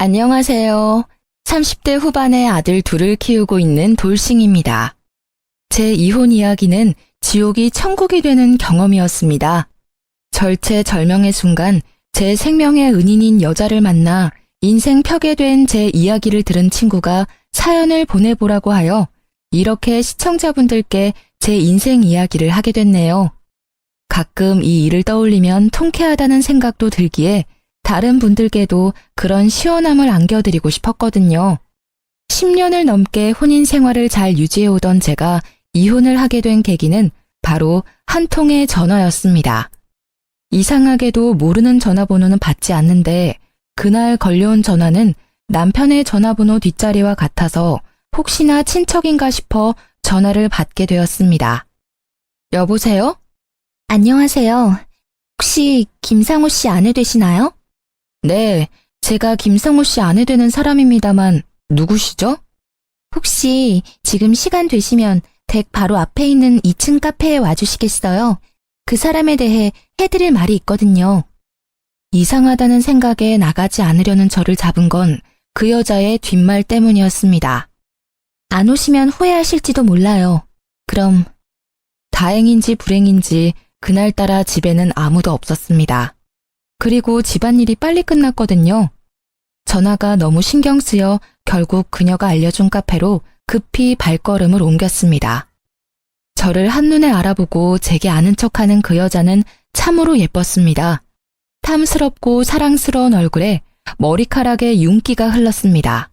안녕하세요. 30대 후반의 아들 둘을 키우고 있는 돌싱입니다. 제 이혼 이야기는 지옥이 천국이 되는 경험이었습니다. 절체절명의 순간 제 생명의 은인인 여자를 만나 인생 펴게 된 제 이야기를 들은 친구가 사연을 보내보라고 하여 이렇게 시청자분들께 제 인생 이야기를 하게 됐네요. 가끔 이 일을 떠올리면 통쾌하다는 생각도 들기에 다른 분들께도 그런 시원함을 안겨드리고 싶었거든요. 10년을 넘게 혼인 생활을 잘 유지해오던 제가 이혼을 하게 된 계기는 바로 한 통의 전화였습니다. 이상하게도 모르는 전화번호는 받지 않는데 그날 걸려온 전화는 남편의 전화번호 뒷자리와 같아서 혹시나 친척인가 싶어 전화를 받게 되었습니다. 여보세요? 안녕하세요. 혹시 김상우 씨 아내 되시나요? 네, 제가 김상우 씨 아내 되는 사람입니다만 누구시죠? 혹시 지금 시간 되시면 댁 바로 앞에 있는 2층 카페에 와주시겠어요? 그 사람에 대해 해드릴 말이 있거든요. 이상하다는 생각에 나가지 않으려는 저를 잡은 건 그 여자의 뒷말 때문이었습니다. 안 오시면 후회하실지도 몰라요. 그럼 다행인지 불행인지 그날따라 집에는 아무도 없었습니다. 그리고 집안일이 빨리 끝났거든요. 전화가 너무 신경 쓰여 결국 그녀가 알려준 카페로 급히 발걸음을 옮겼습니다. 저를 한눈에 알아보고 제게 아는 척하는 그 여자는 참으로 예뻤습니다. 탐스럽고 사랑스러운 얼굴에 머리카락에 윤기가 흘렀습니다.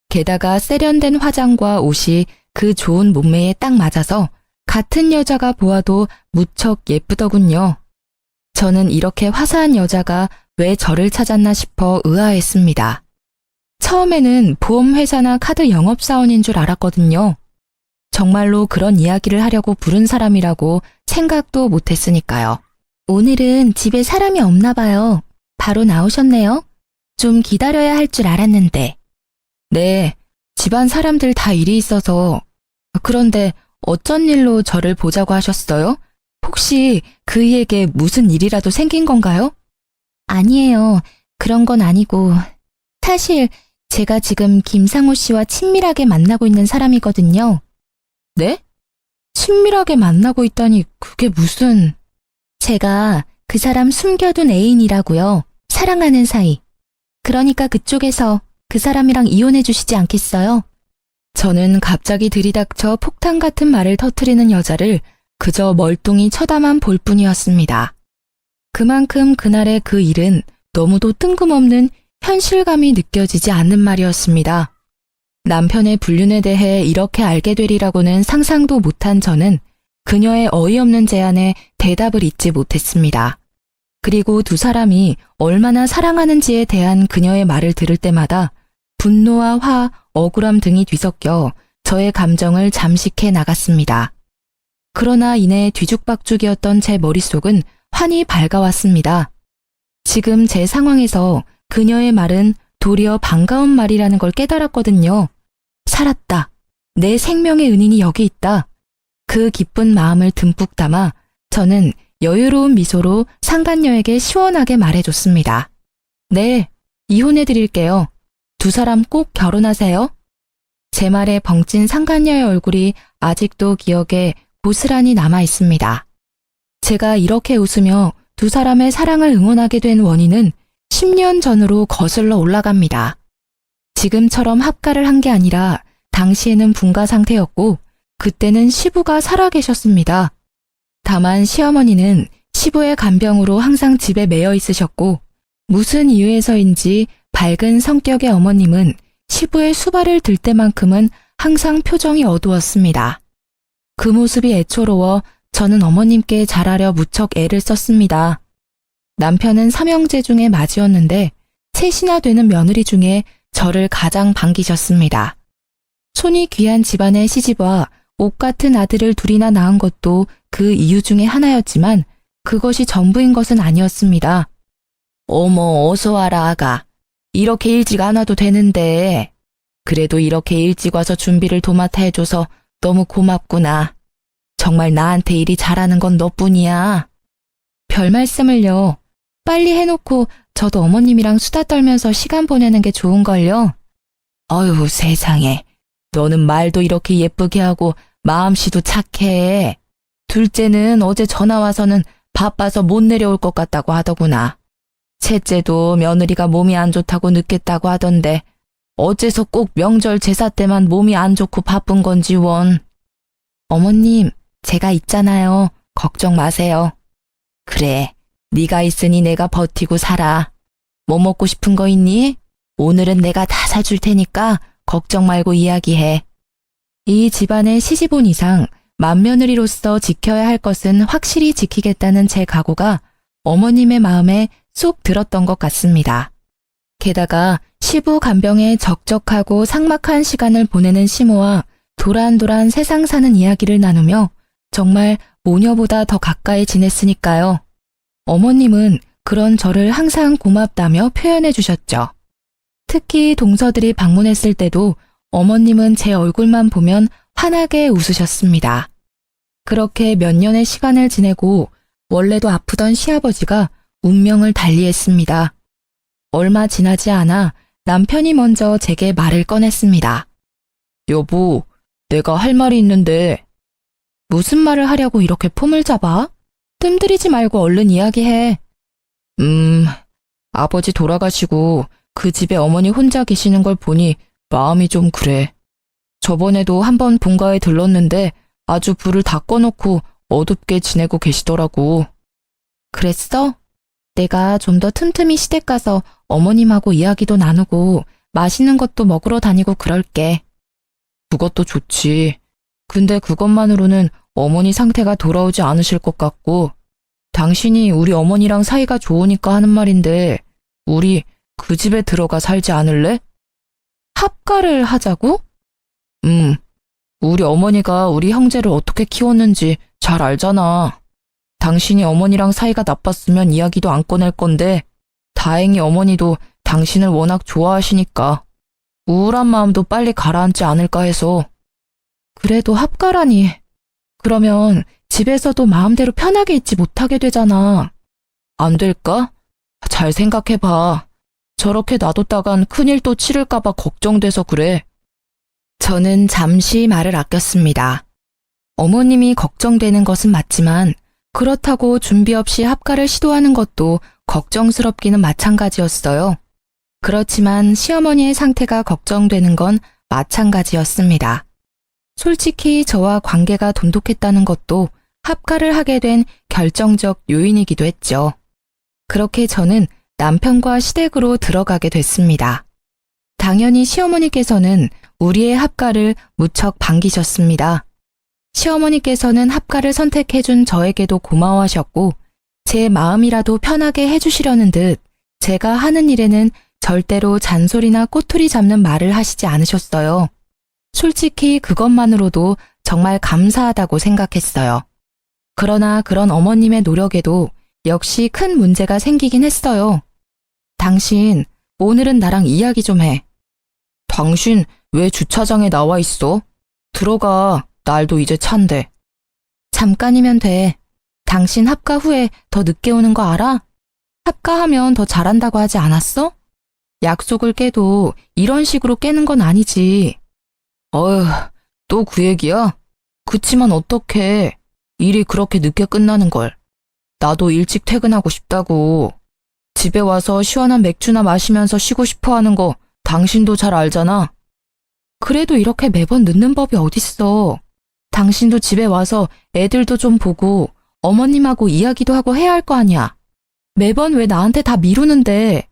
게다가 세련된 화장과 옷이 그 좋은 몸매에 딱 맞아서 같은 여자가 보아도 무척 예쁘더군요. 저는 이렇게 화사한 여자가 왜 저를 찾았나 싶어 의아했습니다. 처음에는 보험회사나 카드 영업사원인 줄 알았거든요. 정말로 그런 이야기를 하려고 부른 사람이라고 생각도 못했으니까요. 오늘은 집에 사람이 없나 봐요. 바로 나오셨네요. 좀 기다려야 할 줄 알았는데. 네, 집안 사람들 다 일이 있어서. 그런데 어쩐 일로 저를 보자고 하셨어요? 혹시 그이에게 무슨 일이라도 생긴 건가요? 아니에요. 그런 건 아니고. 사실 제가 지금 김상우 씨와 친밀하게 만나고 있는 사람이거든요. 네? 친밀하게 만나고 있다니 그게 무슨... 제가 그 사람 숨겨둔 애인이라고요. 사랑하는 사이. 그러니까 그쪽에서 그 사람이랑 이혼해 주시지 않겠어요? 저는 갑자기 들이닥쳐 폭탄 같은 말을 터뜨리는 여자를 그저 멀뚱히 쳐다만 볼 뿐이었습니다. 그만큼 그날의 그 일은 너무도 뜬금없는 현실감이 느껴지지 않는 말이었습니다. 남편의 불륜에 대해 이렇게 알게 되리라고는 상상도 못한 저는 그녀의 어이없는 제안에 대답을 잇지 못했습니다. 그리고 두 사람이 얼마나 사랑하는지에 대한 그녀의 말을 들을 때마다 분노와 화, 억울함 등이 뒤섞여 저의 감정을 잠식해 나갔습니다. 그러나 이내 뒤죽박죽이었던 제 머릿속은 환히 밝아왔습니다. 지금 제 상황에서 그녀의 말은 도리어 반가운 말이라는 걸 깨달았거든요. 살았다. 내 생명의 은인이 여기 있다. 그 기쁜 마음을 듬뿍 담아 저는 여유로운 미소로 상간녀에게 시원하게 말해줬습니다. 네, 이혼해드릴게요. 두 사람 꼭 결혼하세요. 제 말에 벙찐 상간녀의 얼굴이 아직도 기억에 고스란히 남아 있습니다. 제가 이렇게 웃으며 두 사람의 사랑을 응원하게 된 원인은 10년 전으로 거슬러 올라갑니다. 지금처럼 합가를 한 게 아니라 당시에는 분가 상태였고 그때는 시부가 살아계셨습니다. 다만 시어머니는 시부의 간병으로 항상 집에 매여 있으셨고 무슨 이유에서인지 밝은 성격의 어머님은 시부의 수발을 들 때만큼은 항상 표정이 어두웠습니다. 그 모습이 애초로워 저는 어머님께 잘하려 무척 애를 썼습니다. 남편은 삼형제 중에 맏이었는데 셋이나 되는 며느리 중에 저를 가장 반기셨습니다. 손이 귀한 집안의 시집와 옷 같은 아들을 둘이나 낳은 것도 그 이유 중에 하나였지만 그것이 전부인 것은 아니었습니다. 어머, 어서 와라, 아가. 이렇게 일찍 안 와도 되는데. 그래도 이렇게 일찍 와서 준비를 도맡아 해줘서 너무 고맙구나. 정말 나한테 일이 잘하는 건 너뿐이야. 별 말씀을요. 빨리 해놓고 저도 어머님이랑 수다 떨면서 시간 보내는 게 좋은걸요. 어휴, 세상에. 너는 말도 이렇게 예쁘게 하고 마음씨도 착해. 둘째는 어제 전화 와서는 바빠서 못 내려올 것 같다고 하더구나. 셋째도 며느리가 몸이 안 좋다고 늦겠다고 하던데 어째서 꼭 명절 제사 때만 몸이 안 좋고 바쁜 건지 원. 어머님, 제가 있잖아요. 걱정 마세요. 그래, 네가 있으니 내가 버티고 살아. 뭐 먹고 싶은 거 있니? 오늘은 내가 다 사줄 테니까 걱정 말고 이야기해. 이 집안의 시집온 이상 맏며느리로서 지켜야 할 것은 확실히 지키겠다는 제 각오가 어머님의 마음에 쏙 들었던 것 같습니다. 게다가 시부 간병에 적적하고 삭막한 시간을 보내는 시모와 도란도란 세상 사는 이야기를 나누며 정말 모녀보다 더 가까이 지냈으니까요. 어머님은 그런 저를 항상 고맙다며 표현해 주셨죠. 특히 동서들이 방문했을 때도 어머님은 제 얼굴만 보면 환하게 웃으셨습니다. 그렇게 몇 년의 시간을 지내고 원래도 아프던 시아버지가 운명을 달리했습니다. 얼마 지나지 않아 남편이 먼저 제게 말을 꺼냈습니다. 여보, 내가 할 말이 있는데. 무슨 말을 하려고 이렇게 폼을 잡아? 뜸들이지 말고 얼른 이야기해. 아버지 돌아가시고 그 집에 어머니 혼자 계시는 걸 보니 마음이 좀 그래. 저번에도 한번 본가에 들렀는데 아주 불을 다 꺼놓고 어둡게 지내고 계시더라고. 그랬어? 내가 좀 더 틈틈이 시댁 가서 어머님하고 이야기도 나누고 맛있는 것도 먹으러 다니고 그럴게. 그것도 좋지. 근데 그것만으로는 어머니 상태가 돌아오지 않으실 것 같고, 당신이 우리 어머니랑 사이가 좋으니까 하는 말인데 우리 그 집에 들어가 살지 않을래? 합가를 하자고? 우리 어머니가 우리 형제를 어떻게 키웠는지 잘 알잖아. 당신이 어머니랑 사이가 나빴으면 이야기도 안 꺼낼 건데 다행히 어머니도 당신을 워낙 좋아하시니까 우울한 마음도 빨리 가라앉지 않을까 해서. 그래도 합가라니. 그러면 집에서도 마음대로 편하게 있지 못하게 되잖아. 안 될까? 잘 생각해봐. 저렇게 놔뒀다간 큰일 또 치를까봐 걱정돼서 그래. 저는 잠시 말을 아꼈습니다. 어머님이 걱정되는 것은 맞지만 그렇다고 준비 없이 합가를 시도하는 것도 걱정스럽기는 마찬가지였어요. 그렇지만 시어머니의 상태가 걱정되는 건 마찬가지였습니다. 솔직히 저와 관계가 돈독했다는 것도 합가를 하게 된 결정적 요인이기도 했죠. 그렇게 저는 남편과 시댁으로 들어가게 됐습니다. 당연히 시어머니께서는 우리의 합가를 무척 반기셨습니다. 시어머니께서는 합가를 선택해준 저에게도 고마워하셨고 제 마음이라도 편하게 해주시려는 듯 제가 하는 일에는 절대로 잔소리나 꼬투리 잡는 말을 하시지 않으셨어요. 솔직히 그것만으로도 정말 감사하다고 생각했어요. 그러나 그런 어머님의 노력에도 역시 큰 문제가 생기긴 했어요. 당신, 오늘은 나랑 이야기 좀 해. 당신 왜 주차장에 나와 있어? 들어가, 날도 이제 찬데. 잠깐이면 돼. 당신 합가 후에 더 늦게 오는 거 알아? 합가하면 더 잘한다고 하지 않았어? 약속을 깨도 이런 식으로 깨는 건 아니지. 어휴, 또 그 얘기야? 그치만 어떡해. 일이 그렇게 늦게 끝나는 걸. 나도 일찍 퇴근하고 싶다고. 집에 와서 시원한 맥주나 마시면서 쉬고 싶어 하는 거 당신도 잘 알잖아. 그래도 이렇게 매번 늦는 법이 어딨어. 당신도 집에 와서 애들도 좀 보고 어머님하고 이야기도 하고 해야 할 거 아니야. 매번 왜 나한테 다 미루는데.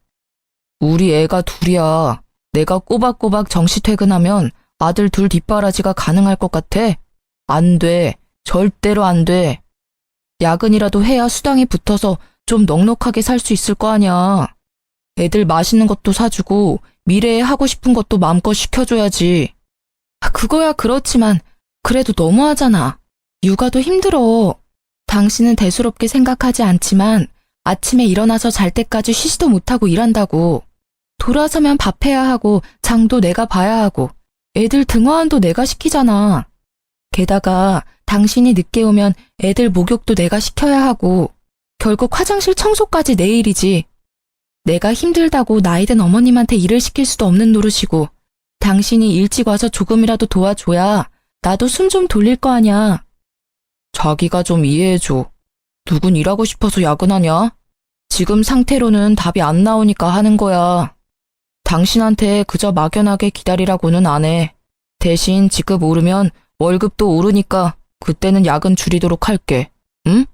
우리 애가 둘이야. 내가 꼬박꼬박 정시 퇴근하면 아들 둘 뒷바라지가 가능할 것 같아? 안 돼. 절대로 안 돼. 야근이라도 해야 수당이 붙어서 좀 넉넉하게 살 수 있을 거 아니야. 애들 맛있는 것도 사주고 미래에 하고 싶은 것도 마음껏 시켜줘야지. 그거야 그렇지만 그래도 너무하잖아. 육아도 힘들어. 당신은 대수롭게 생각하지 않지만 아침에 일어나서 잘 때까지 쉬지도 못하고 일한다고. 돌아서면 밥해야 하고 장도 내가 봐야 하고 애들 등하원도 내가 시키잖아. 게다가 당신이 늦게 오면 애들 목욕도 내가 시켜야 하고 결국 화장실 청소까지 내일이지. 내가 힘들다고 나이든 어머님한테 일을 시킬 수도 없는 노릇이고 당신이 일찍 와서 조금이라도 도와줘야 나도 숨 좀 돌릴 거 아냐. 자기가 좀 이해해줘. 누군 일하고 싶어서 야근하냐? 지금 상태로는 답이 안 나오니까 하는 거야. 당신한테 그저 막연하게 기다리라고는 안 해. 대신 직급 오르면 월급도 오르니까 그때는 야근 줄이도록 할게. 응?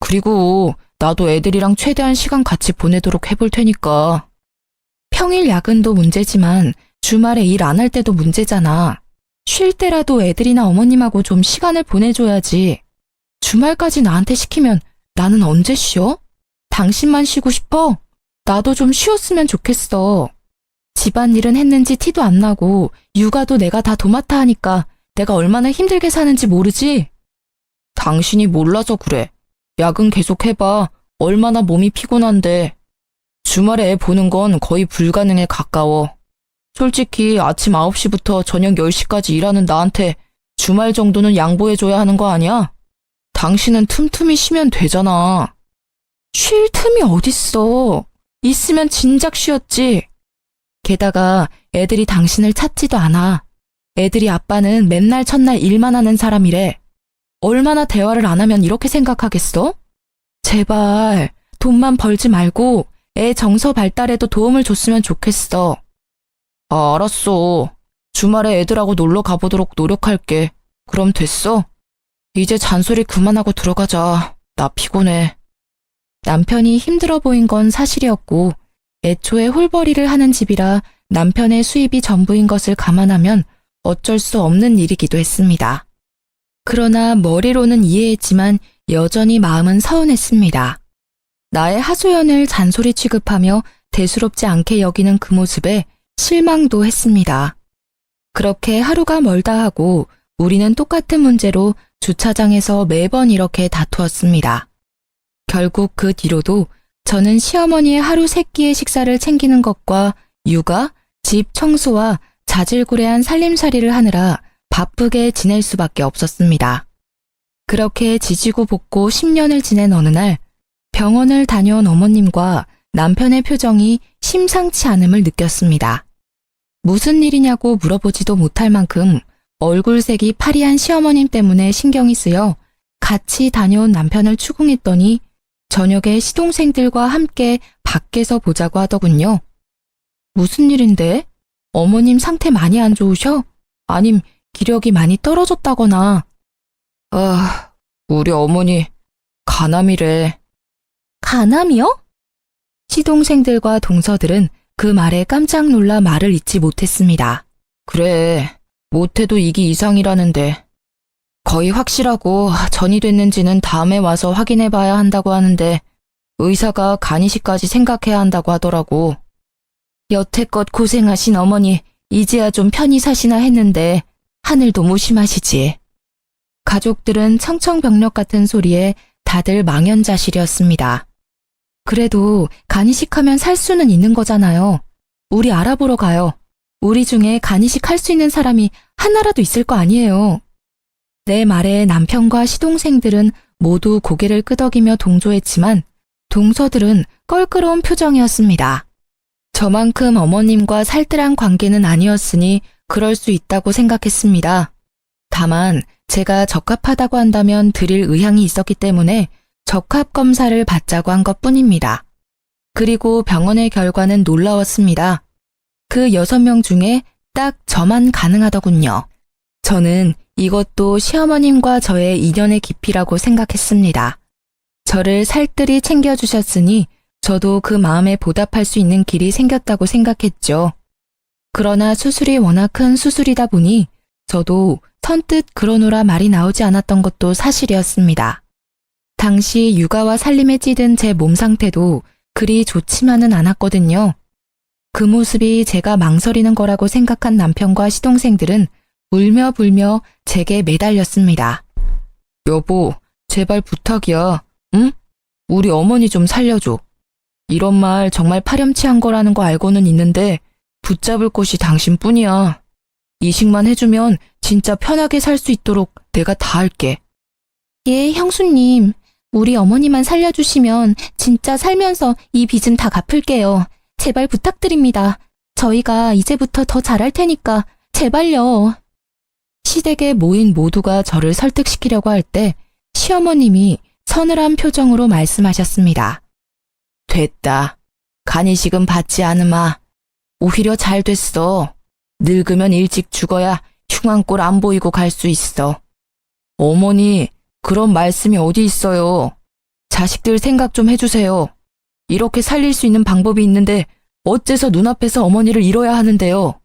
그리고 나도 애들이랑 최대한 시간 같이 보내도록 해볼 테니까. 평일 야근도 문제지만 주말에 일 안 할 때도 문제잖아. 쉴 때라도 애들이나 어머님하고 좀 시간을 보내줘야지. 주말까지 나한테 시키면 나는 언제 쉬어? 당신만 쉬고 싶어? 나도 좀 쉬었으면 좋겠어. 집안일은 했는지 티도 안 나고 육아도 내가 다 도맡아 하니까 내가 얼마나 힘들게 사는지 모르지? 당신이 몰라서 그래. 야근 계속 해봐. 얼마나 몸이 피곤한데. 주말에 애 보는 건 거의 불가능에 가까워. 솔직히 아침 9시부터 저녁 10시까지 일하는 나한테 주말 정도는 양보해줘야 하는 거 아니야? 당신은 틈틈이 쉬면 되잖아. 쉴 틈이 어딨어. 있으면 진작 쉬었지. 게다가 애들이 당신을 찾지도 않아. 애들이 아빠는 맨날 첫날 일만 하는 사람이래. 얼마나 대화를 안 하면 이렇게 생각하겠어? 제발 돈만 벌지 말고 애 정서 발달에도 도움을 줬으면 좋겠어. 아, 알았어. 주말에 애들하고 놀러 가보도록 노력할게. 그럼 됐어? 이제 잔소리 그만하고 들어가자. 나 피곤해. 남편이 힘들어 보인 건 사실이었고 애초에 홀벌이를 하는 집이라 남편의 수입이 전부인 것을 감안하면 어쩔 수 없는 일이기도 했습니다. 그러나 머리로는 이해했지만 여전히 마음은 서운했습니다. 나의 하소연을 잔소리 취급하며 대수롭지 않게 여기는 그 모습에 실망도 했습니다. 그렇게 하루가 멀다 하고 우리는 똑같은 문제로 주차장에서 매번 이렇게 다투었습니다. 결국 그 뒤로도 저는 시어머니의 하루 세 끼의 식사를 챙기는 것과 육아, 집 청소와 자질구레한 살림살이를 하느라 바쁘게 지낼 수밖에 없었습니다. 그렇게 지지고 볶고 10년을 지낸 어느 날 병원을 다녀온 어머님과 남편의 표정이 심상치 않음을 느꼈습니다. 무슨 일이냐고 물어보지도 못할 만큼 얼굴색이 파리한 시어머님 때문에 신경이 쓰여 같이 다녀온 남편을 추궁했더니 저녁에 시동생들과 함께 밖에서 보자고 하더군요. 무슨 일인데? 어머님 상태 많이 안 좋으셔? 아님 기력이 많이 떨어졌다거나. 아, 우리 어머니 간암이래. 간암이요? 시동생들과 동서들은 그 말에 깜짝 놀라 말을 잇지 못했습니다. 그래, 못해도 이기 이상이라는데. 거의 확실하고 전이 됐는지는 다음에 와서 확인해 봐야 한다고 하는데 의사가 간이식까지 생각해야 한다고 하더라고. 여태껏 고생하신 어머니 이제야 좀 편히 사시나 했는데 하늘도 무심하시지. 가족들은 청청병력 같은 소리에 다들 망연자실이었습니다. 그래도 간이식하면 살 수는 있는 거잖아요. 우리 알아보러 가요. 우리 중에 간이식 할 수 있는 사람이 하나라도 있을 거 아니에요. 내 말에 남편과 시동생들은 모두 고개를 끄덕이며 동조했지만 동서들은 껄끄러운 표정이었습니다. 저만큼 어머님과 살뜰한 관계는 아니었으니 그럴 수 있다고 생각했습니다. 다만 제가 적합하다고 한다면 드릴 의향이 있었기 때문에 적합 검사를 받자고 한 것뿐입니다. 그리고 병원의 결과는 놀라웠습니다. 그 6명 중에 딱 저만 가능하더군요. 저는 이것도 시어머님과 저의 인연의 깊이라고 생각했습니다. 저를 살뜰히 챙겨주셨으니 저도 그 마음에 보답할 수 있는 길이 생겼다고 생각했죠. 그러나 수술이 워낙 큰 수술이다 보니 저도 선뜻 그러노라 말이 나오지 않았던 것도 사실이었습니다. 당시 육아와 살림에 찌든 제 몸 상태도 그리 좋지만은 않았거든요. 그 모습이 제가 망설이는 거라고 생각한 남편과 시동생들은 울며 불며 제게 매달렸습니다. 여보, 제발 부탁이야. 응? 우리 어머니 좀 살려줘. 이런 말 정말 파렴치한 거라는 거 알고는 있는데 붙잡을 곳이 당신뿐이야. 이식만 해주면 진짜 편하게 살 수 있도록 내가 다 할게. 예, 형수님. 우리 어머니만 살려주시면 진짜 살면서 이 빚은 다 갚을게요. 제발 부탁드립니다. 저희가 이제부터 더 잘할 테니까 제발요. 시댁에 모인 모두가 저를 설득시키려고 할 때 시어머님이 서늘한 표정으로 말씀하셨습니다. 됐다. 간이식은 받지 않으마. 오히려 잘 됐어. 늙으면 일찍 죽어야 흉한 꼴 안 보이고 갈 수 있어. 어머니, 그런 말씀이 어디 있어요. 자식들 생각 좀 해주세요. 이렇게 살릴 수 있는 방법이 있는데 어째서 눈앞에서 어머니를 잃어야 하는데요.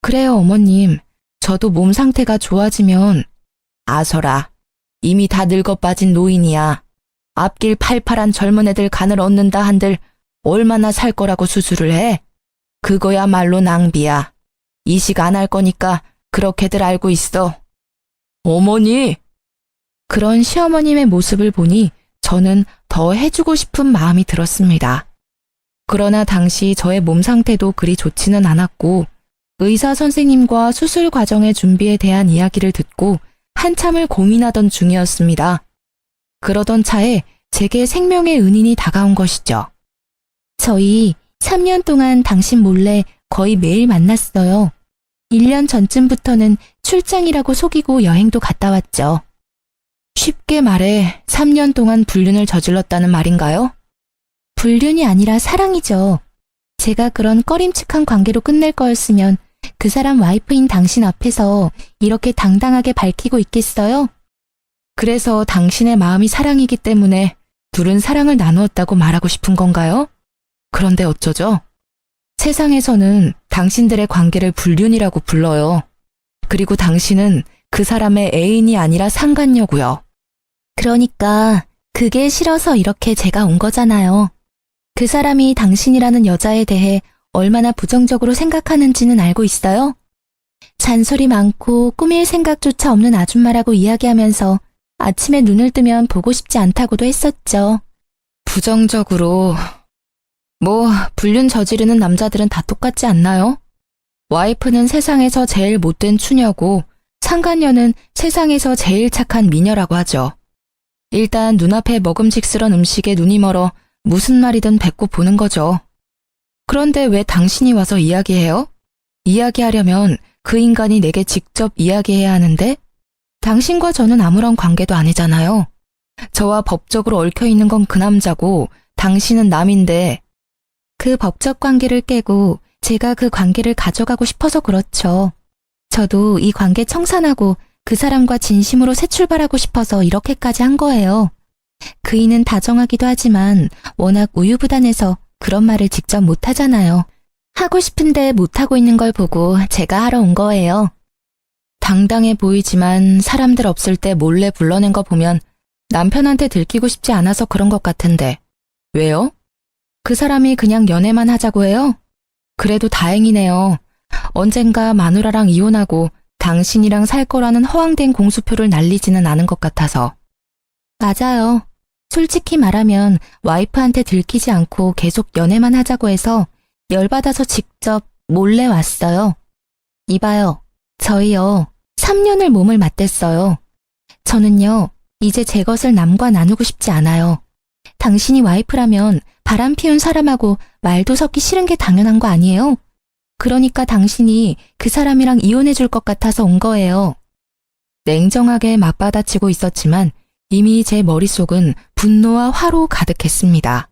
그래요, 어머님. 저도 몸 상태가 좋아지면 아서라. 이미 다 늙어 빠진 노인이야. 앞길 팔팔한 젊은 애들 간을 얻는다 한들 얼마나 살 거라고 수술을 해? 그거야말로 낭비야. 이식 안 할 거니까 그렇게들 알고 있어. 어머니! 그런 시어머님의 모습을 보니 저는 더 해주고 싶은 마음이 들었습니다. 그러나 당시 저의 몸 상태도 그리 좋지는 않았고 의사 선생님과 수술 과정의 준비에 대한 이야기를 듣고 한참을 고민하던 중이었습니다. 그러던 차에 제게 생명의 은인이 다가온 것이죠. 저희 3년 동안 당신 몰래 거의 매일 만났어요. 1년 전쯤부터는 출장이라고 속이고 여행도 갔다 왔죠. 쉽게 말해 3년 동안 불륜을 저질렀다는 말인가요? 불륜이 아니라 사랑이죠. 제가 그런 꺼림칙한 관계로 끝낼 거였으면 그 사람 와이프인 당신 앞에서 이렇게 당당하게 밝히고 있겠어요? 그래서 당신의 마음이 사랑이기 때문에 둘은 사랑을 나누었다고 말하고 싶은 건가요? 그런데 어쩌죠? 세상에서는 당신들의 관계를 불륜이라고 불러요. 그리고 당신은 그 사람의 애인이 아니라 상간녀고요. 그러니까 그게 싫어서 이렇게 제가 온 거잖아요. 그 사람이 당신이라는 여자에 대해 얼마나 부정적으로 생각하는지는 알고 있어요? 잔소리 많고 꾸밀 생각조차 없는 아줌마라고 이야기하면서 아침에 눈을 뜨면 보고 싶지 않다고도 했었죠. 부정적으로... 불륜 저지르는 남자들은 다 똑같지 않나요? 와이프는 세상에서 제일 못된 추녀고 상간녀는 세상에서 제일 착한 미녀라고 하죠. 일단 눈앞에 먹음직스런 음식에 눈이 멀어 무슨 말이든 뱉고 보는 거죠. 그런데 왜 당신이 와서 이야기해요? 이야기하려면 그 인간이 내게 직접 이야기해야 하는데 당신과 저는 아무런 관계도 아니잖아요. 저와 법적으로 얽혀있는 건 그 남자고 당신은 남인데 그 법적 관계를 깨고 제가 그 관계를 가져가고 싶어서 그렇죠. 저도 이 관계 청산하고 그 사람과 진심으로 새 출발하고 싶어서 이렇게까지 한 거예요. 그이는 다정하기도 하지만 워낙 우유부단해서 그런 말을 직접 못하잖아요. 하고 싶은데 못하고 있는 걸 보고 제가 하러 온 거예요. 당당해 보이지만 사람들 없을 때 몰래 불러낸 거 보면 남편한테 들키고 싶지 않아서 그런 것 같은데 왜요? 그 사람이 그냥 연애만 하자고 해요? 그래도 다행이네요. 언젠가 마누라랑 이혼하고 당신이랑 살 거라는 허황된 공수표를 날리지는 않은 것 같아서. 맞아요. 솔직히 말하면 와이프한테 들키지 않고 계속 연애만 하자고 해서 열받아서 직접 몰래 왔어요. 이봐요. 저희요. 3년을 몸을 맞댔어요. 저는요. 이제 제 것을 남과 나누고 싶지 않아요. 당신이 와이프라면 바람 피운 사람하고 말도 섞기 싫은 게 당연한 거 아니에요? 그러니까 당신이 그 사람이랑 이혼해 줄 것 같아서 온 거예요. 냉정하게 맞받아치고 있었지만 이미 제 머릿속은 분노와 화로 가득했습니다.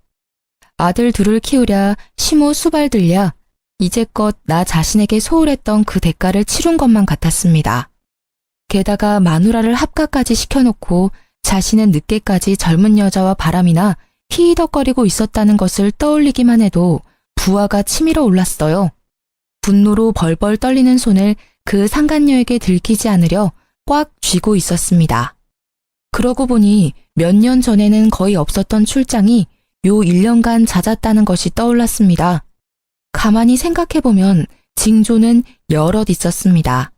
아들 둘을 키우랴 시모 수발 들랴 이제껏 나 자신에게 소홀했던 그 대가를 치룬 것만 같았습니다. 게다가 마누라를 합가까지 시켜놓고 자신은 늦게까지 젊은 여자와 바람이나 히히덕거리고 있었다는 것을 떠올리기만 해도 부하가 치밀어 올랐어요. 분노로 벌벌 떨리는 손을 그 상간녀에게 들키지 않으려 꽉 쥐고 있었습니다. 그러고 보니 몇 년 전에는 거의 없었던 출장이 요 1년간 잦았다는 것이 떠올랐습니다. 가만히 생각해보면 징조는 여럿 있었습니다.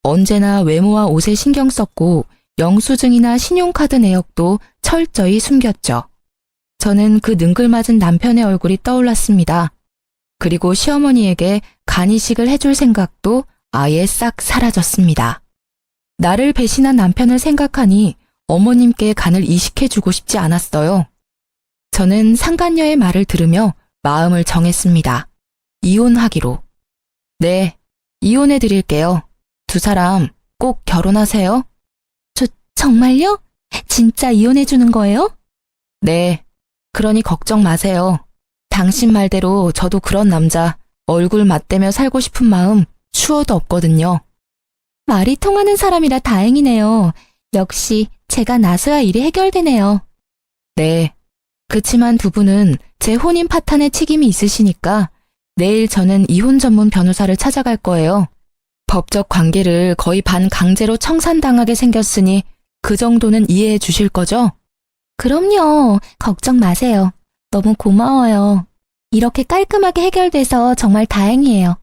언제나 외모와 옷에 신경 썼고 영수증이나 신용카드 내역도 철저히 숨겼죠. 저는 그 능글맞은 남편의 얼굴이 떠올랐습니다. 그리고 시어머니에게 간이식을 해줄 생각도 아예 싹 사라졌습니다. 나를 배신한 남편을 생각하니 어머님께 간을 이식해주고 싶지 않았어요. 저는 상간녀의 말을 들으며 마음을 정했습니다. 이혼하기로. 네, 이혼해드릴게요. 두 사람 꼭 결혼하세요. 정말요? 진짜 이혼해주는 거예요? 네, 그러니 걱정 마세요. 당신 말대로 저도 그런 남자 얼굴 맞대며 살고 싶은 마음 추워도 없거든요. 말이 통하는 사람이라 다행이네요. 역시 제가 나서야 일이 해결되네요. 네, 그치만 두 분은 제 혼인 파탄에 책임이 있으시니까 내일 저는 이혼 전문 변호사를 찾아갈 거예요. 법적 관계를 거의 반강제로 청산당하게 생겼으니 그 정도는 이해해 주실 거죠? 그럼요. 걱정 마세요. 너무 고마워요. 이렇게 깔끔하게 해결돼서 정말 다행이에요.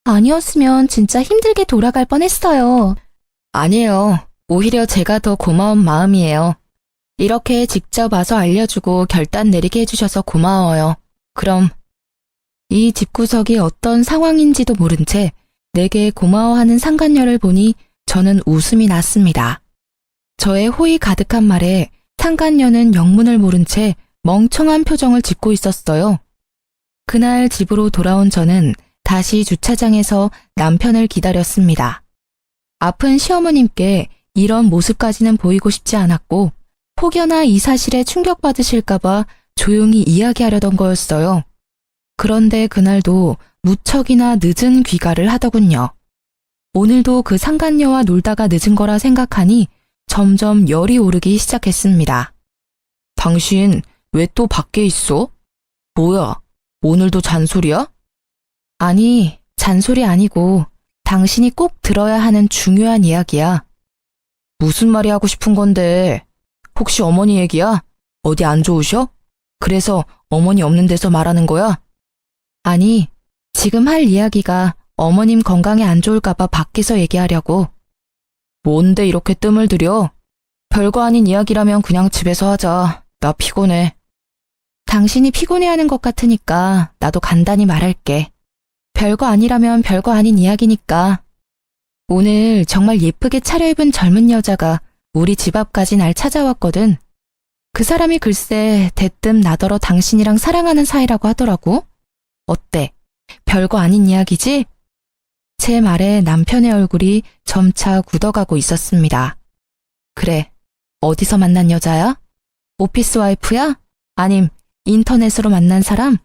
아니었으면 진짜 힘들게 돌아갈 뻔했어요. 아니에요. 오히려 제가 더 고마운 마음이에요. 이렇게 직접 와서 알려주고 결단 내리게 해주셔서 고마워요. 그럼 이 집구석이 어떤 상황인지도 모른 채 내게 고마워하는 상간녀를 보니 저는 웃음이 났습니다. 저의 호의 가득한 말에 상간녀는 영문을 모른 채 멍청한 표정을 짓고 있었어요. 그날 집으로 돌아온 저는 다시 주차장에서 남편을 기다렸습니다. 아픈 시어머님께 이런 모습까지는 보이고 싶지 않았고 혹여나 이 사실에 충격받으실까봐 조용히 이야기하려던 거였어요. 그런데 그날도 무척이나 늦은 귀가를 하더군요. 오늘도 그 상간녀와 놀다가 늦은 거라 생각하니 점점 열이 오르기 시작했습니다. 당신 왜 또 밖에 있어? 뭐야, 오늘도 잔소리야? 아니, 잔소리 아니고 당신이 꼭 들어야 하는 중요한 이야기야. 무슨 말이 하고 싶은 건데? 혹시 어머니 얘기야? 어디 안 좋으셔? 그래서 어머니 없는 데서 말하는 거야? 아니, 지금 할 이야기가 어머님 건강에 안 좋을까봐 밖에서 얘기하려고. 뭔데 이렇게 뜸을 들여? 별거 아닌 이야기라면 그냥 집에서 하자. 나 피곤해. 당신이 피곤해하는 것 같으니까 나도 간단히 말할게. 별거 아니라면 별거 아닌 이야기니까. 오늘 정말 예쁘게 차려입은 젊은 여자가 우리 집 앞까지 날 찾아왔거든. 그 사람이 글쎄 대뜸 나더러 당신이랑 사랑하는 사이라고 하더라고. 어때? 별거 아닌 이야기지? 제 말에 남편의 얼굴이 점차 굳어가고 있었습니다. 그래, 어디서 만난 여자야? 오피스 와이프야? 아님 인터넷으로 만난 사람?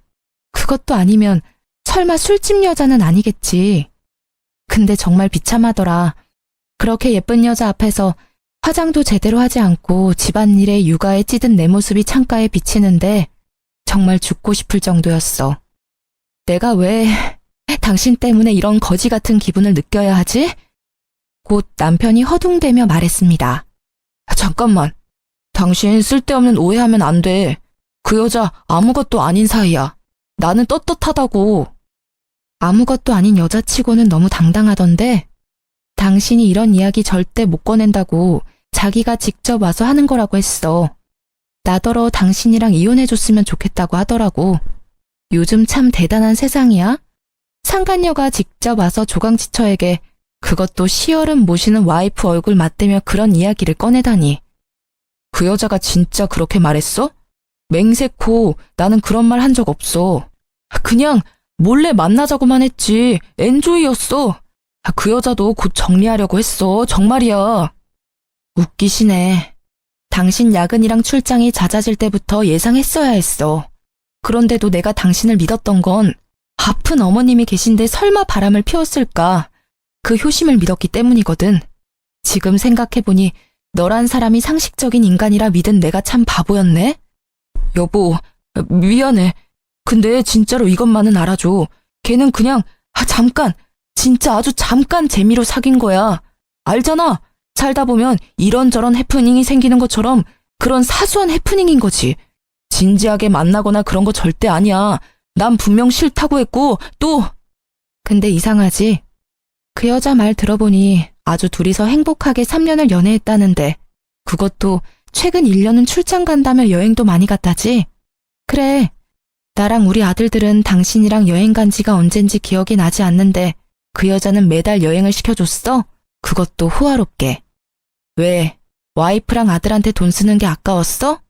그것도 아니면 설마 술집 여자는 아니겠지. 근데 정말 비참하더라. 그렇게 예쁜 여자 앞에서 화장도 제대로 하지 않고 집안일에 육아에 찌든 내 모습이 창가에 비치는데 정말 죽고 싶을 정도였어. 내가 왜 당신 때문에 이런 거지 같은 기분을 느껴야 하지? 곧 남편이 허둥대며 말했습니다. 잠깐만. 당신 쓸데없는 오해하면 안 돼. 그 여자 아무것도 아닌 사이야. 나는 떳떳하다고. 아무것도 아닌 여자치고는 너무 당당하던데 당신이 이런 이야기 절대 못 꺼낸다고 자기가 직접 와서 하는 거라고 했어. 나더러 당신이랑 이혼해줬으면 좋겠다고 하더라고. 요즘 참 대단한 세상이야. 상간녀가 직접 와서 조강지처에게 그것도 시어른 모시는 와이프 얼굴 맞대며 그런 이야기를 꺼내다니. 그 여자가 진짜 그렇게 말했어? 맹세코 나는 그런 말 한 적 없어. 그냥 몰래 만나자고만 했지. 엔조이였어. 그 여자도 곧 정리하려고 했어. 정말이야. 웃기시네. 당신 야근이랑 출장이 잦아질 때부터 예상했어야 했어. 그런데도 내가 당신을 믿었던 건 아픈 어머님이 계신데 설마 바람을 피웠을까. 그 효심을 믿었기 때문이거든. 지금 생각해보니 너란 사람이 상식적인 인간이라 믿은 내가 참 바보였네. 여보, 미안해. 근데 진짜로 이것만은 알아줘. 걔는 그냥 잠깐, 진짜 아주 잠깐 재미로 사귄 거야. 알잖아. 살다 보면 이런저런 해프닝이 생기는 것처럼 그런 사소한 해프닝인 거지. 진지하게 만나거나 그런 거 절대 아니야. 난 분명 싫다고 했고 또. 근데 이상하지? 그 여자 말 들어보니 아주 둘이서 행복하게 3년을 연애했다는데 그것도 최근 1년은 출장 간다며 여행도 많이 갔다지? 그래. 나랑 우리 아들들은 당신이랑 여행 간 지가 언젠지 기억이 나지 않는데 그 여자는 매달 여행을 시켜줬어? 그것도 호화롭게. 왜? 와이프랑 아들한테 돈 쓰는 게 아까웠어?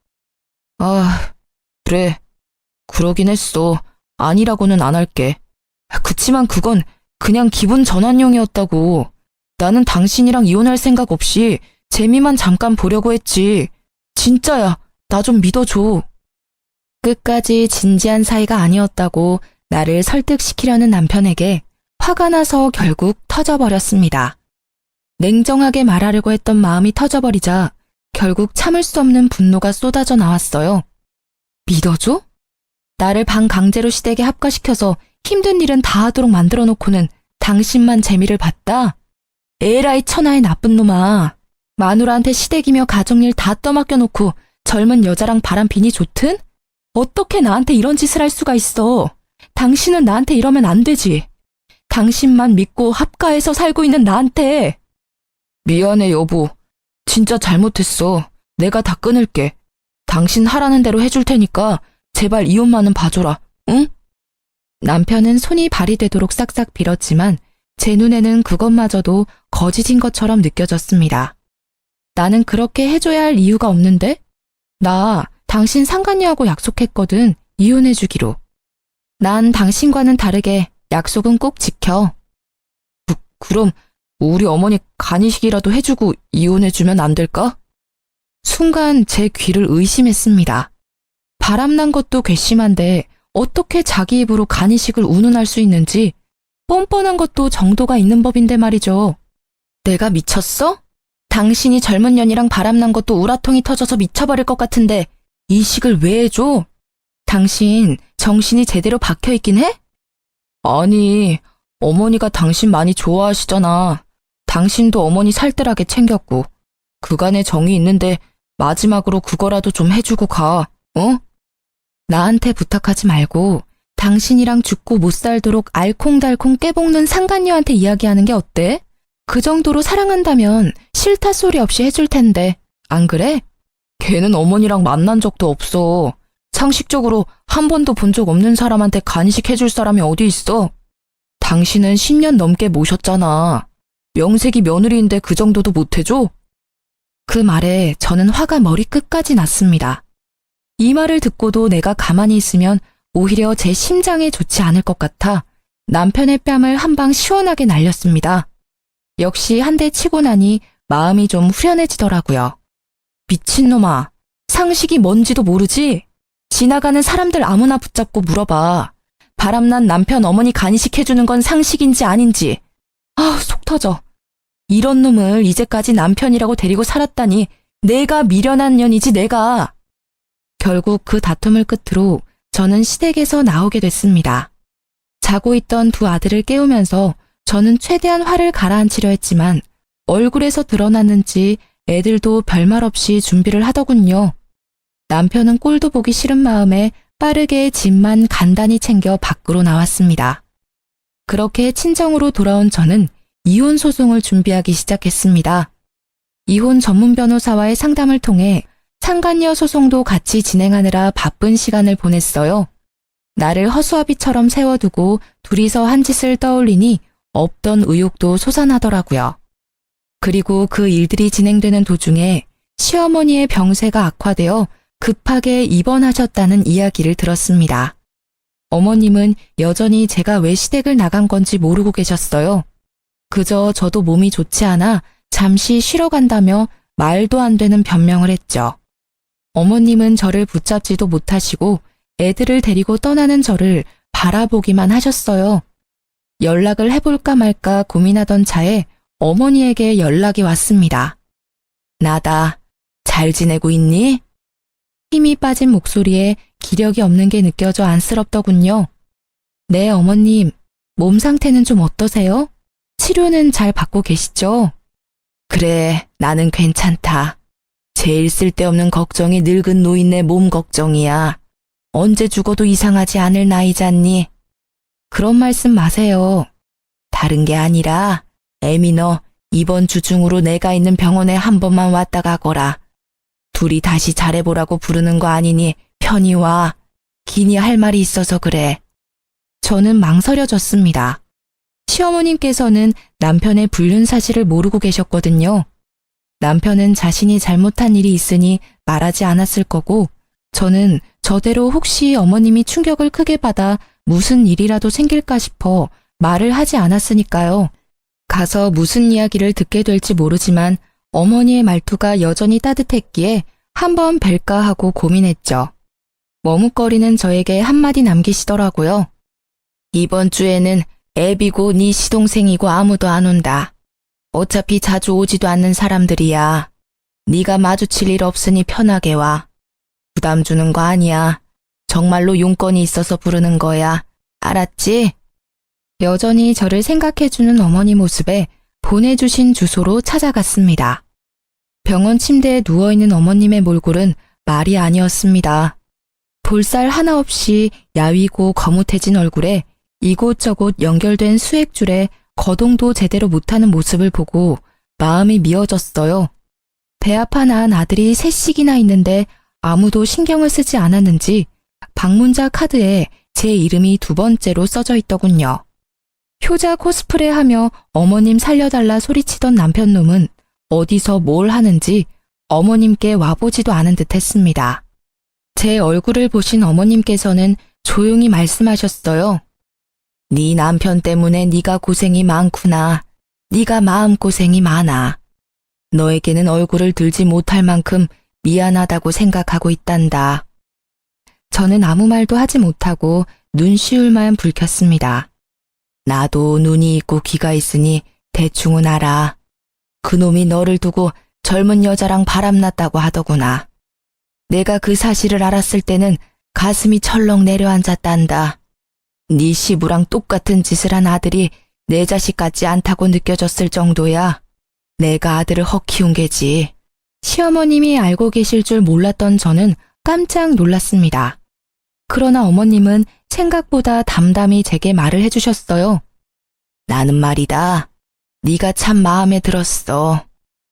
아, 그래. 그러긴 했어. 아니라고는 안 할게. 그치만 그건 그냥 기분 전환용이었다고. 나는 당신이랑 이혼할 생각 없이 재미만 잠깐 보려고 했지. 진짜야. 나 좀 믿어줘. 끝까지 진지한 사이가 아니었다고 나를 설득시키려는 남편에게 화가 나서 결국 터져버렸습니다. 냉정하게 말하려고 했던 마음이 터져버리자 결국 참을 수 없는 분노가 쏟아져 나왔어요. 믿어줘? 나를 반강제로 시댁에 합가시켜서 힘든 일은 다 하도록 만들어 놓고는 당신만 재미를 봤다? 에라이 천하의 나쁜 놈아. 마누라한테 시댁이며 가정일 다 떠맡겨 놓고 젊은 여자랑 바람피니 좋든? 어떻게 나한테 이런 짓을 할 수가 있어? 당신은 나한테 이러면 안 되지. 당신만 믿고 합가해서 살고 있는 나한테. 미안해 여보. 진짜 잘못했어. 내가 다 끊을게. 당신 하라는 대로 해줄 테니까 제발 이혼만은 봐줘라. 응? 남편은 손이 발이 되도록 싹싹 빌었지만 제 눈에는 그것마저도 거짓인 것처럼 느껴졌습니다. 나는 그렇게 해줘야 할 이유가 없는데? 나 당신 상간녀하고 약속했거든. 이혼해주기로. 난 당신과는 다르게 약속은 꼭 지켜. 그럼 우리 어머니 간이식이라도 해주고 이혼해주면 안 될까? 순간 제 귀를 의심했습니다. 바람난 것도 괘씸한데 어떻게 자기 입으로 간이식을 운운할 수 있는지 뻔뻔한 것도 정도가 있는 법인데 말이죠. 내가 미쳤어? 당신이 젊은 년이랑 바람난 것도 우라통이 터져서 미쳐버릴 것 같은데 이 식을 왜 해줘? 당신 정신이 제대로 박혀있긴 해? 아니, 어머니가 당신 많이 좋아하시잖아. 당신도 어머니 살뜰하게 챙겼고 그간의 정이 있는데 마지막으로 그거라도 좀 해주고 가, 어? 나한테 부탁하지 말고 당신이랑 죽고 못 살도록 알콩달콩 깨볶는 상간녀한테 이야기하는 게 어때? 그 정도로 사랑한다면 싫다 소리 없이 해줄 텐데, 안 그래? 걔는 어머니랑 만난 적도 없어. 상식적으로 한 번도 본 적 없는 사람한테 간식 해줄 사람이 어디 있어? 당신은 10년 넘게 모셨잖아. 명색이 며느리인데 그 정도도 못 해줘? 그 말에 저는 화가 머리끝까지 났습니다. 이 말을 듣고도 내가 가만히 있으면 오히려 제 심장에 좋지 않을 것 같아 남편의 뺨을 한 방 시원하게 날렸습니다. 역시 한 대 치고 나니 마음이 좀 후련해지더라고요. 미친놈아, 상식이 뭔지도 모르지? 지나가는 사람들 아무나 붙잡고 물어봐. 바람난 남편 어머니 간이식 해주는 건 상식인지 아닌지. 아, 속 터져. 이런 놈을 이제까지 남편이라고 데리고 살았다니 내가 미련한 년이지 내가. 결국 그 다툼을 끝으로 저는 시댁에서 나오게 됐습니다. 자고 있던 두 아들을 깨우면서 저는 최대한 화를 가라앉히려 했지만 얼굴에서 드러났는지 애들도 별말 없이 준비를 하더군요. 남편은 꼴도 보기 싫은 마음에 빠르게 짐만 간단히 챙겨 밖으로 나왔습니다. 그렇게 친정으로 돌아온 저는 이혼 소송을 준비하기 시작했습니다. 이혼 전문 변호사와의 상담을 통해 상간녀 소송도 같이 진행하느라 바쁜 시간을 보냈어요. 나를 허수아비처럼 세워두고 둘이서 한 짓을 떠올리니 없던 의욕도 솟아나더라고요. 그리고 그 일들이 진행되는 도중에 시어머니의 병세가 악화되어 급하게 입원하셨다는 이야기를 들었습니다. 어머님은 여전히 제가 왜 시댁을 나간 건지 모르고 계셨어요. 그저 저도 몸이 좋지 않아 잠시 쉬러 간다며 말도 안 되는 변명을 했죠. 어머님은 저를 붙잡지도 못하시고 애들을 데리고 떠나는 저를 바라보기만 하셨어요. 연락을 해볼까 말까 고민하던 차에 어머니에게 연락이 왔습니다. 나다. 잘 지내고 있니? 힘이 빠진 목소리에 기력이 없는 게 느껴져 안쓰럽더군요. 네, 어머님. 몸 상태는 좀 어떠세요? 치료는 잘 받고 계시죠? 그래, 나는 괜찮다. 제일 쓸데없는 걱정이 늙은 노인네 몸 걱정이야. 언제 죽어도 이상하지 않을 나이잖니? 그런 말씀 마세요. 다른 게 아니라 애미 너 이번 주 중으로 내가 있는 병원에 한 번만 왔다 가거라. 둘이 다시 잘해보라고 부르는 거 아니니 편히 와. 기니 할 말이 있어서 그래. 저는 망설여졌습니다. 시어머님께서는 남편의 불륜 사실을 모르고 계셨거든요. 남편은 자신이 잘못한 일이 있으니 말하지 않았을 거고, 저는 저대로 혹시 어머님이 충격을 크게 받아 무슨 일이라도 생길까 싶어 말을 하지 않았으니까요. 가서 무슨 이야기를 듣게 될지 모르지만 어머니의 말투가 여전히 따뜻했기에 한번 뵐까 하고 고민했죠. 머뭇거리는 저에게 한마디 남기시더라고요. 이번 주에는 애비고 네 시동생이고 아무도 안 온다. 어차피 자주 오지도 않는 사람들이야. 네가 마주칠 일 없으니 편하게 와. 부담 주는 거 아니야. 정말로 용건이 있어서 부르는 거야. 알았지? 여전히 저를 생각해주는 어머니 모습에 보내주신 주소로 찾아갔습니다. 병원 침대에 누워있는 어머님의 몰골은 말이 아니었습니다. 볼살 하나 없이 야위고 거뭇해진 얼굴에 이곳저곳 연결된 수액줄에 거동도 제대로 못하는 모습을 보고 마음이 미어졌어요. 배아파 낳은 아들이 셋씩이나 있는데 아무도 신경을 쓰지 않았는지 방문자 카드에 제 이름이 2번째로 써져 있더군요. 효자 코스프레하며 어머님 살려달라 소리치던 남편놈은 어디서 뭘 하는지 어머님께 와보지도 않은 듯 했습니다. 제 얼굴을 보신 어머님께서는 조용히 말씀하셨어요. 네 남편 때문에 네가 고생이 많구나. 네가 마음고생이 많아. 너에게는 얼굴을 들지 못할 만큼 미안하다고 생각하고 있단다. 저는 아무 말도 하지 못하고 눈시울만 붉혔습니다. 나도 눈이 있고 귀가 있으니 대충은 알아. 그놈이 너를 두고 젊은 여자랑 바람났다고 하더구나. 내가 그 사실을 알았을 때는 가슴이 철렁 내려앉았단다. 네 시부랑 똑같은 짓을 한 아들이 내 자식 같지 않다고 느껴졌을 정도야. 내가 아들을 헉 키운 게지. 시어머님이 알고 계실 줄 몰랐던 저는 깜짝 놀랐습니다. 그러나 어머님은 생각보다 담담히 제게 말을 해주셨어요. 나는 말이다. 네가 참 마음에 들었어.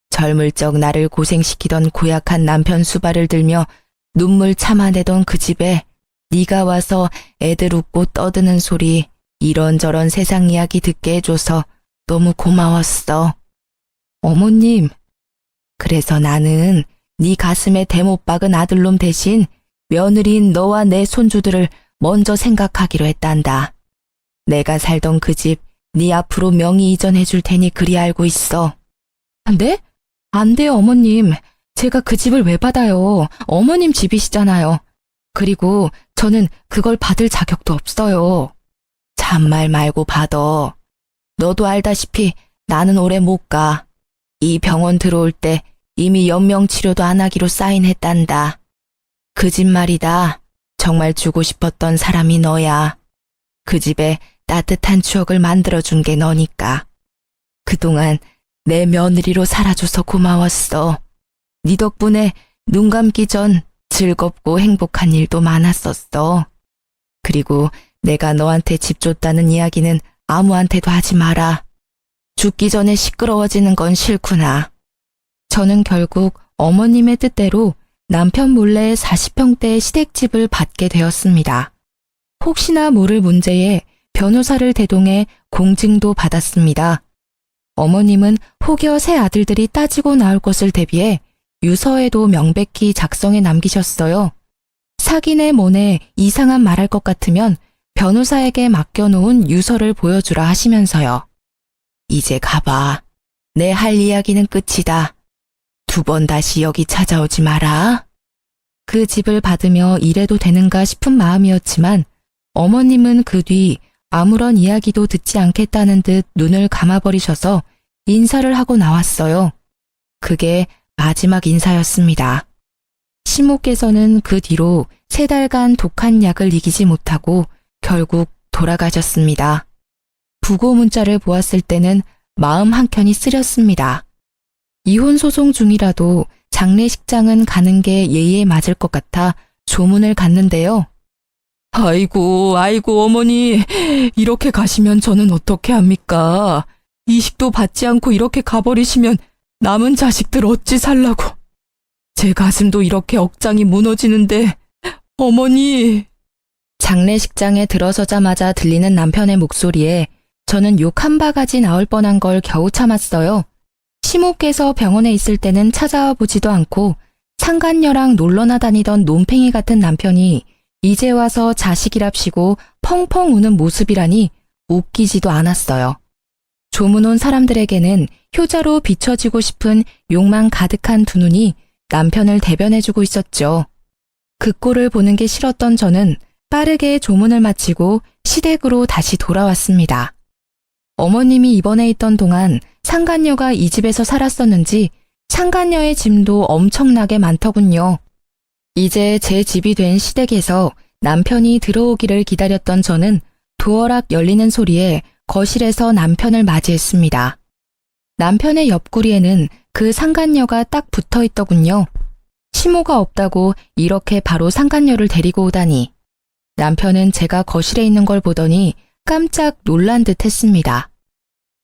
젊을 적 나를 고생시키던 고약한 남편 수발을 들며 눈물 참아내던 그 집에 네가 와서 애들 웃고 떠드는 소리 이런저런 세상 이야기 듣게 해줘서 너무 고마웠어. 어머님, 그래서 나는 네 가슴에 대못 박은 아들놈 대신 며느리인 너와 내 손주들을 먼저 생각하기로 했단다. 내가 살던 그 집 네 앞으로 명의 이전해 줄 테니 그리 알고 있어. 네? 안 돼요, 어머님. 제가 그 집을 왜 받아요? 어머님 집이시잖아요. 그리고 저는 그걸 받을 자격도 없어요. 잔말 말고 받어. 너도 알다시피 나는 오래 못 가. 이 병원 들어올 때 이미 연명치료도 안 하기로 사인했단다. 그 집 말이다. 정말 주고 싶었던 사람이 너야. 그 집에 따뜻한 추억을 만들어준 게 너니까. 그동안 내 며느리로 살아줘서 고마웠어. 네 덕분에 눈 감기 전 즐겁고 행복한 일도 많았었어. 그리고 내가 너한테 집 줬다는 이야기는 아무한테도 하지 마라. 죽기 전에 시끄러워지는 건 싫구나. 저는 결국 어머님의 뜻대로 남편 몰래 40평대의 시댁집을 받게 되었습니다. 혹시나 모를 문제에 변호사를 대동해 공증도 받았습니다. 어머님은 혹여 새 아들들이 따지고 나올 것을 대비해 유서에도 명백히 작성해 남기셨어요. 사기네 뭐네 이상한 말할 것 같으면 변호사에게 맡겨놓은 유서를 보여주라 하시면서요. 이제 가봐. 내 할 이야기는 끝이다. 2번 다시 여기 찾아오지 마라. 그 집을 받으며 이래도 되는가 싶은 마음이었지만 어머님은 그 뒤 아무런 이야기도 듣지 않겠다는 듯 눈을 감아버리셔서 인사를 하고 나왔어요. 그게 마지막 인사였습니다. 시모께서는 그 뒤로 3달간 독한 약을 이기지 못하고 결국 돌아가셨습니다. 부고 문자를 보았을 때는 마음 한켠이 쓰렸습니다. 이혼 소송 중이라도 장례식장은 가는 게 예의에 맞을 것 같아 조문을 갔는데요. 아이고 어머니, 이렇게 가시면 저는 어떻게 합니까? 이식도 받지 않고 이렇게 가버리시면 남은 자식들 어찌 살라고. 제 가슴도 이렇게 억장이 무너지는데 어머니. 장례식장에 들어서자마자 들리는 남편의 목소리에 저는 욕 한 바가지 나올 뻔한 걸 겨우 참았어요. 시모께서 병원에 있을 때는 찾아와 보지도 않고 상간녀랑 놀러나 다니던 논팽이 같은 남편이 이제 와서 자식이랍시고 펑펑 우는 모습이라니 웃기지도 않았어요. 조문 온 사람들에게는 효자로 비춰지고 싶은 욕망 가득한 두 눈이 남편을 대변해주고 있었죠. 그 꼴을 보는 게 싫었던 저는 빠르게 조문을 마치고 시댁으로 다시 돌아왔습니다. 어머님이 입원해 있던 동안 상간녀가 이 집에서 살았었는지 상간녀의 짐도 엄청나게 많더군요. 이제 제 집이 된 시댁에서 남편이 들어오기를 기다렸던 저는 도어락 열리는 소리에 거실에서 남편을 맞이했습니다. 남편의 옆구리에는 그 상간녀가 딱 붙어 있더군요. 시모가 없다고 이렇게 바로 상간녀를 데리고 오다니. 남편은 제가 거실에 있는 걸 보더니 깜짝 놀란 듯 했습니다.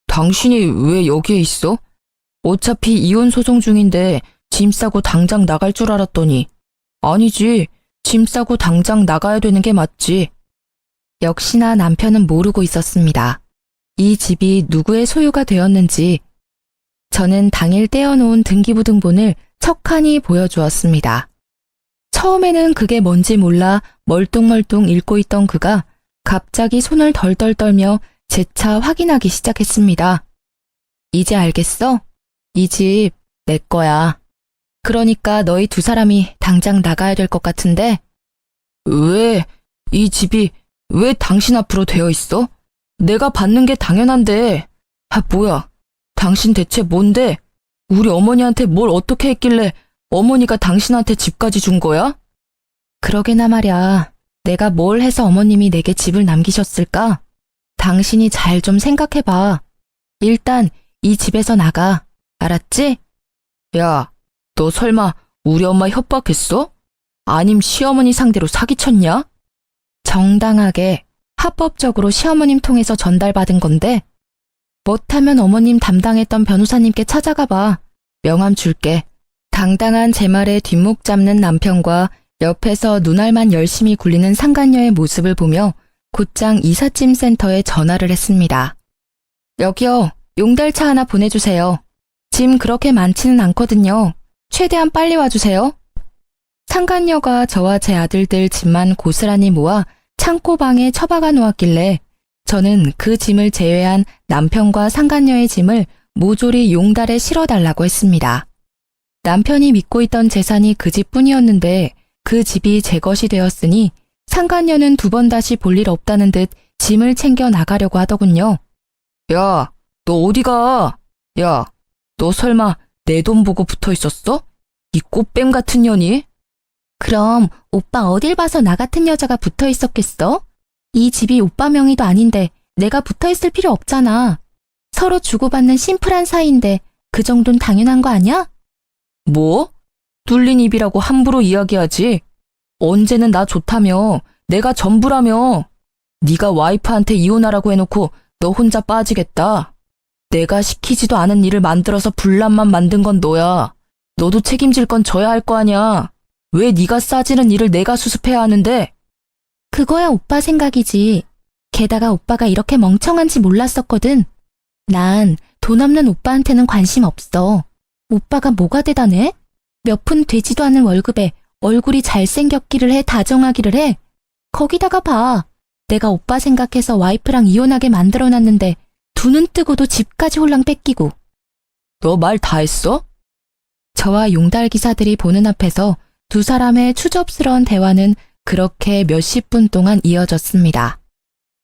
당신이 왜 여기에 있어? 어차피 이혼 소송 중인데 짐 싸고 당장 나갈 줄 알았더니. 아니지, 짐 싸고 당장 나가야 되는 게 맞지. 역시나 남편은 모르고 있었습니다. 이 집이 누구의 소유가 되었는지. 저는 당일 떼어놓은 등기부등본을 척하니 보여주었습니다. 처음에는 그게 뭔지 몰라 멀뚱멀뚱 읽고 있던 그가 갑자기 손을 덜덜 떨며 재차 확인하기 시작했습니다. 이제 알겠어? 이 집 내 거야. 그러니까 너희 두 사람이 당장 나가야 될 것 같은데? 왜? 이 집이 왜 당신 앞으로 되어 있어? 내가 받는 게 당연한데. 아, 뭐야. 당신 대체 뭔데? 우리 어머니한테 뭘 어떻게 했길래 어머니가 당신한테 집까지 준 거야? 그러게나 말야. 내가 뭘 해서 어머님이 내게 집을 남기셨을까? 당신이 잘 좀 생각해봐. 일단 이 집에서 나가. 알았지? 야, 너 설마 우리 엄마 협박했어? 아님 시어머니 상대로 사기쳤냐? 정당하게 합법적으로 시어머님 통해서 전달받은 건데 못하면 어머님 담당했던 변호사님께 찾아가봐. 명함 줄게. 당당한 제 말에 뒷목 잡는 남편과 옆에서 눈알만 열심히 굴리는 상간녀의 모습을 보며 곧장 이삿짐 센터에 전화를 했습니다. 여기요, 용달차 하나 보내주세요. 짐 그렇게 많지는 않거든요. 최대한 빨리 와주세요. 상간녀가 저와 제 아들들 짐만 고스란히 모아 창고방에 처박아 놓았길래 저는 그 짐을 제외한 남편과 상간녀의 짐을 모조리 용달에 실어달라고 했습니다. 남편이 믿고 있던 재산이 그 집뿐이었는데 그 집이 제 것이 되었으니 상간녀는 두 번 다시 볼 일 없다는 듯 짐을 챙겨 나가려고 하더군요. 야, 너 어디 가? 야, 너 설마 내 돈 보고 붙어 있었어? 이 꽃뱀 같은 년이? 그럼 오빠 어딜 봐서 나 같은 여자가 붙어 있었겠어? 이 집이 오빠 명의도 아닌데 내가 붙어 있을 필요 없잖아. 서로 주고받는 심플한 사이인데 그 정도는 당연한 거 아니야? 뭐? 뚫린 입이라고 함부로 이야기하지. 언제는 나 좋다며. 내가 전부라며. 네가 와이프한테 이혼하라고 해놓고 너 혼자 빠지겠다. 내가 시키지도 않은 일을 만들어서 분란만 만든 건 너야. 너도 책임질 건 져야 할 거 아냐. 왜 네가 싸지는 일을 내가 수습해야 하는데? 그거야 오빠 생각이지. 게다가 오빠가 이렇게 멍청한지 몰랐었거든. 난 돈 없는 오빠한테는 관심 없어. 오빠가 뭐가 대단해? 몇 푼 되지도 않은 월급에 얼굴이 잘생겼기를 해 다정하기를 해. 거기다가 봐. 내가 오빠 생각해서 와이프랑 이혼하게 만들어놨는데 두 눈 뜨고도 집까지 홀랑 뺏기고. 너 말 다 했어? 저와 용달 기사들이 보는 앞에서 두 사람의 추접스러운 대화는 그렇게 몇십 분 동안 이어졌습니다.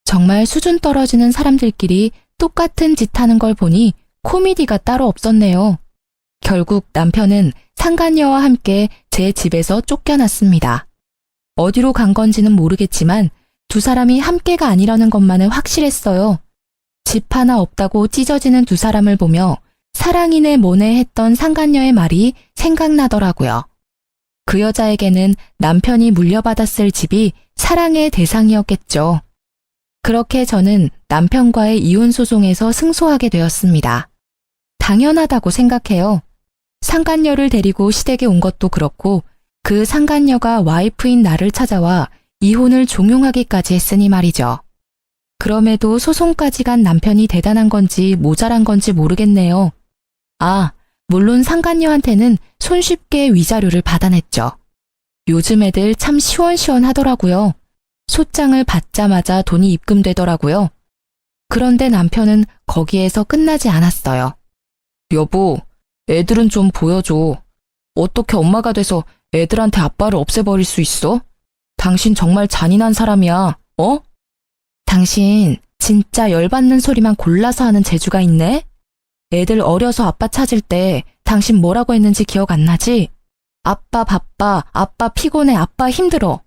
정말 수준 떨어지는 사람들끼리 똑같은 짓 하는 걸 보니 코미디가 따로 없었네요. 결국 남편은 상간녀와 함께 제 집에서 쫓겨났습니다. 어디로 간 건지는 모르겠지만 두 사람이 함께가 아니라는 것만은 확실했어요. 집 하나 없다고 찢어지는 두 사람을 보며 사랑이네 뭐네 했던 상간녀의 말이 생각나더라고요. 그 여자에게는 남편이 물려받았을 집이 사랑의 대상이었겠죠. 그렇게 저는 남편과의 이혼 소송에서 승소하게 되었습니다. 당연하다고 생각해요. 상간녀를 데리고 시댁에 온 것도 그렇고 그 상간녀가 와이프인 나를 찾아와 이혼을 종용하기까지 했으니 말이죠. 그럼에도 소송까지 간 남편이 대단한 건지 모자란 건지 모르겠네요. 물론 상간녀한테는 손쉽게 위자료를 받아냈죠. 요즘 애들 참 시원시원하더라고요. 소장을 받자마자 돈이 입금되더라고요. 그런데 남편은 거기에서 끝나지 않았어요. 여보, 애들은 좀 보여줘. 어떻게 엄마가 돼서 애들한테 아빠를 없애버릴 수 있어? 당신 정말 잔인한 사람이야, 어? 당신 진짜 열받는 소리만 골라서 하는 재주가 있네? 애들 어려서 아빠 찾을 때 당신 뭐라고 했는지 기억 안 나지? 아빠 바빠, 아빠 피곤해, 아빠 힘들어.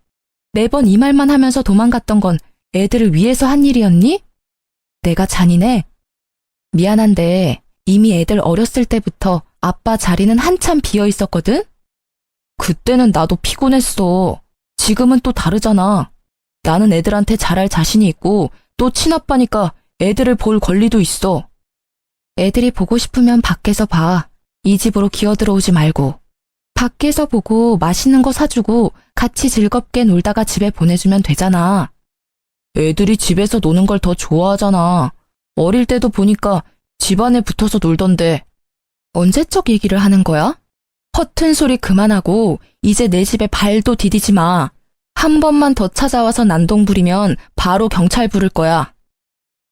매번 이 말만 하면서 도망갔던 건 애들을 위해서 한 일이었니? 내가 잔인해? 미안한데 이미 애들 어렸을 때부터 아빠 자리는 한참 비어 있었거든? 그때는 나도 피곤했어. 지금은 또 다르잖아. 나는 애들한테 잘할 자신이 있고 또 친아빠니까 애들을 볼 권리도 있어. 애들이 보고 싶으면 밖에서 봐. 이 집으로 기어들어오지 말고. 밖에서 보고 맛있는 거 사주고 같이 즐겁게 놀다가 집에 보내주면 되잖아. 애들이 집에서 노는 걸 더 좋아하잖아. 어릴 때도 보니까 집안에 붙어서 놀던데. 언제적 얘기를 하는 거야? 허튼 소리 그만하고 이제 내 집에 발도 디디지 마. 한 번만 더 찾아와서 난동 부리면 바로 경찰 부를 거야.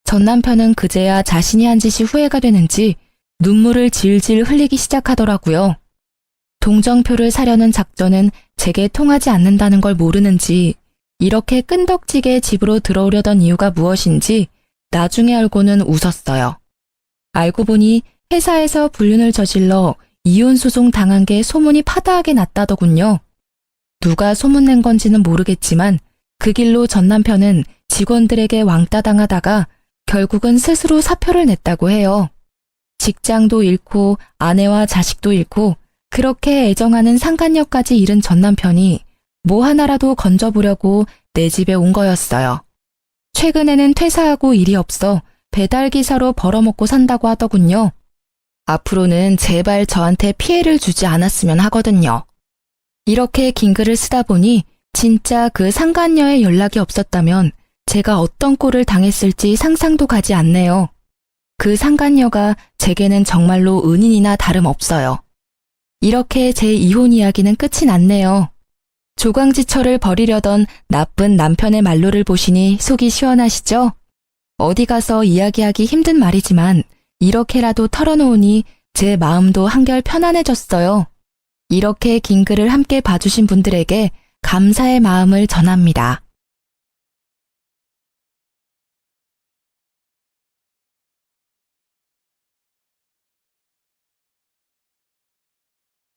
전 남편은 그제야 자신이 한 짓이 후회가 되는지 눈물을 질질 흘리기 시작하더라고요. 동정표를 사려는 작전은 제게 통하지 않는다는 걸 모르는지 이렇게 끈덕지게 집으로 들어오려던 이유가 무엇인지 나중에 알고는 웃었어요. 알고 보니 회사에서 불륜을 저질러 이혼소송 당한 게 소문이 파다하게 났다더군요. 누가 소문낸 건지는 모르겠지만 그 길로 전 남편은 직원들에게 왕따 당하다가 결국은 스스로 사표를 냈다고 해요. 직장도 잃고 아내와 자식도 잃고 그렇게 애정하는 상간녀까지 잃은 전 남편이 뭐 하나라도 건져보려고 내 집에 온 거였어요. 최근에는 퇴사하고 일이 없어 배달기사로 벌어먹고 산다고 하더군요. 앞으로는 제발 저한테 피해를 주지 않았으면 하거든요. 이렇게 긴 글을 쓰다 보니 진짜 그 상간녀의 연락이 없었다면 제가 어떤 꼴을 당했을지 상상도 가지 않네요. 그 상간녀가 제게는 정말로 은인이나 다름없어요. 이렇게 제 이혼 이야기는 끝이 났네요. 조강지처를 버리려던 나쁜 남편의 말로를 보시니 속이 시원하시죠? 어디 가서 이야기하기 힘든 말이지만 이렇게라도 털어놓으니 제 마음도 한결 편안해졌어요. 이렇게 긴 글을 함께 봐주신 분들에게 감사의 마음을 전합니다.